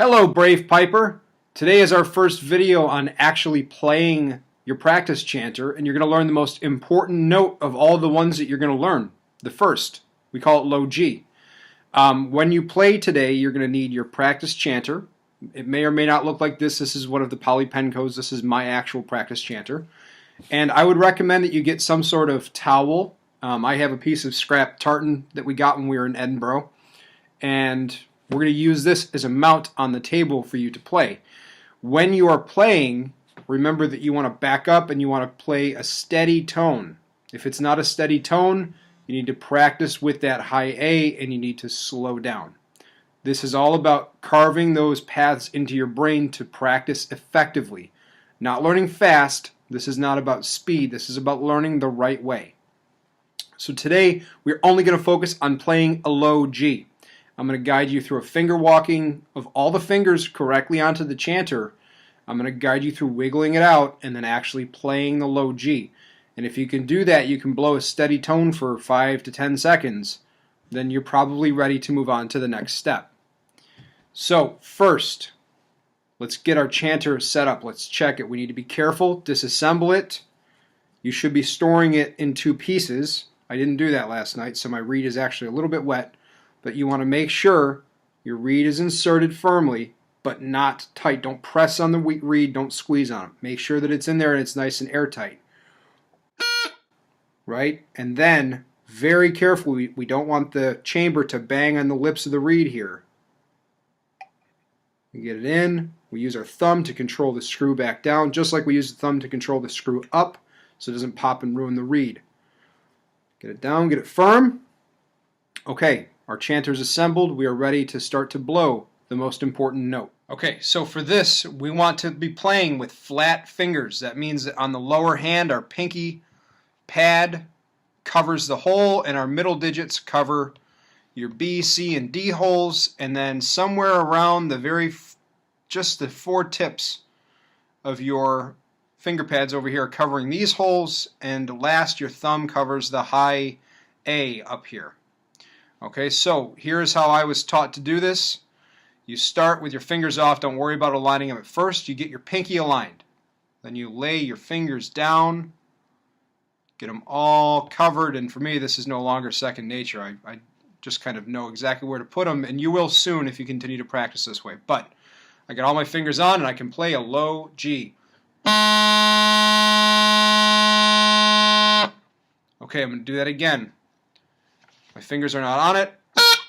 Hello, Brave Piper. Today is our first video on actually playing your practice chanter, and you're going to learn the most important note of all the ones that you're going to learn. The first. We call it low G. When you play today, you're going to need your practice chanter. It may or may not look like this. This is one of the poly pen codes. This is my actual practice chanter. And I would recommend that you get some sort of towel. I have a piece of scrap tartan that we got when we were in Edinburgh. And we're going to use this as a mount on the table for you to play. When you are playing, remember that you want to back up and you want to play a steady tone. If it's not a steady tone, you need to practice with that high A and you need to slow down. This is all about carving those paths into your brain to practice effectively. Not learning fast. This is not about speed. This is about learning the right way. So today, we're only going to focus on playing a low G. I'm going to guide you through a finger walking of all the fingers correctly onto the chanter. I'm going to guide you through wiggling it out and then actually playing the low G. And if you can do that, you can blow a steady tone for 5 to 10 seconds. Then you're probably ready to move on to the next step. So first, let's get our chanter set up. Let's check it. We need to be careful. Disassemble it. You should be storing it in 2 pieces. I didn't do that last night, so my reed is actually a little bit wet. But you want to make sure your reed is inserted firmly, but not tight. Don't press on the reed. Don't squeeze on it. Make sure that it's in there and it's nice and airtight. Right? And then, very carefully, we don't want the chamber to bang on the lips of the reed here. We get it in. We use our thumb to control the screw back down, just like we use the thumb to control the screw up, so it doesn't pop and ruin the reed. Get it down, get it firm. Okay. Our chanter's assembled. We are ready to start to blow the most important note. Okay, so for this, we want to be playing with flat fingers. That means that on the lower hand, our pinky pad covers the hole, and our middle digits cover your B, C, and D holes, and then somewhere around the just the 4 tips of your finger pads over here are covering these holes, and last, your thumb covers the high A up here. Okay, so here's how I was taught to do this. You start with your fingers off. Don't worry about aligning them at first. You get your pinky aligned. Then you lay your fingers down. Get them all covered. And for me, this is no longer second nature. I just kind of know exactly where to put them. And you will soon if you continue to practice this way. But I got all my fingers on and I can play a low G. Okay, I'm going to do that again. My fingers are not on it.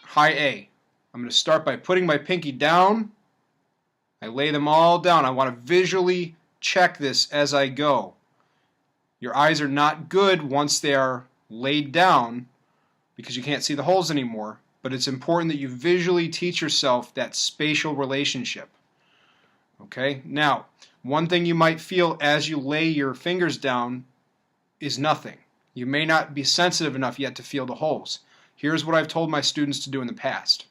High A. I'm going to start by putting my pinky down. I lay them all down. I want to visually check this as I go. Your eyes are not good once they are laid down because you can't see the holes anymore. But it's important that you visually teach yourself that spatial relationship. Okay? Now, one thing you might feel as you lay your fingers down is nothing. You may not be sensitive enough yet to feel the holes. Here's what I've told my students to do in the past.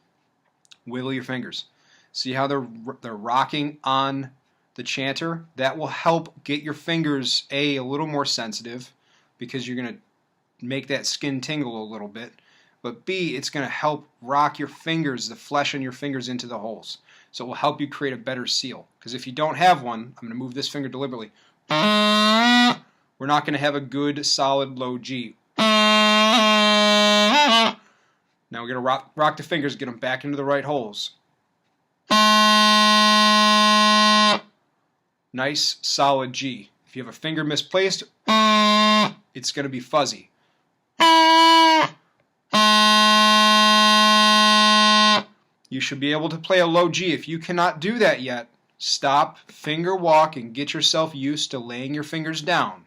Wiggle your fingers. See how they're rocking on the chanter? That will help get your fingers, A little more sensitive because you're going to make that skin tingle a little bit. But B, it's going to help rock your fingers, the flesh on your fingers into the holes. So it will help you create a better seal. Because if you don't have one, I'm going to move this finger deliberately. We're not going to have a good, solid, low G. Now we're going to rock the fingers, get them back into the right holes. Nice, solid G. If you have a finger misplaced, it's going to be fuzzy. You should be able to play a low G. If you cannot do that yet, stop, finger walk, and get yourself used to laying your fingers down.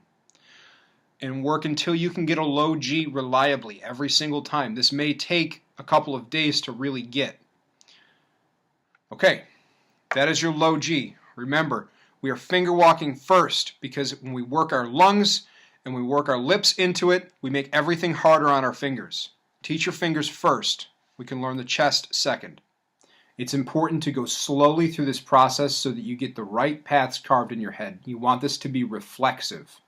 And work until you can get a low G reliably every single time. This may take a couple of days to really get. Okay, that is your low G. Remember, we are finger walking first because when we work our lungs and we work our lips into it, we make everything harder on our fingers. Teach your fingers first. We can learn the chest second. It's important to go slowly through this process so that you get the right paths carved in your head. You want this to be reflexive,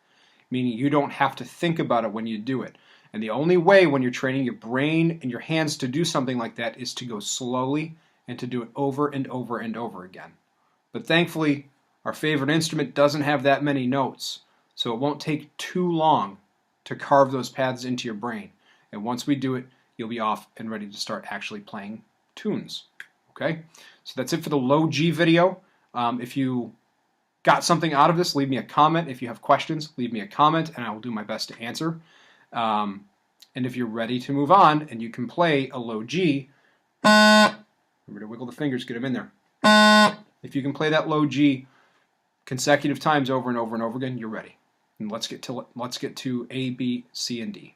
meaning you don't have to think about it when you do it. And the only way when you're training your brain and your hands to do something like that is to go slowly and to do it over and over and over again. But thankfully, our favorite instrument doesn't have that many notes, so it won't take too long to carve those paths into your brain. And once we do it, you'll be off and ready to start actually playing tunes. Okay? So that's it for the low G video. If you got something out of this, leave me a comment. If you have questions, leave me a comment, and I will do my best to answer. And if you're ready to move on and you can play a low G, remember to wiggle the fingers, get them in there. If you can play that low G consecutive times over and over and over again, you're ready. And let's get to A, B, C, and D.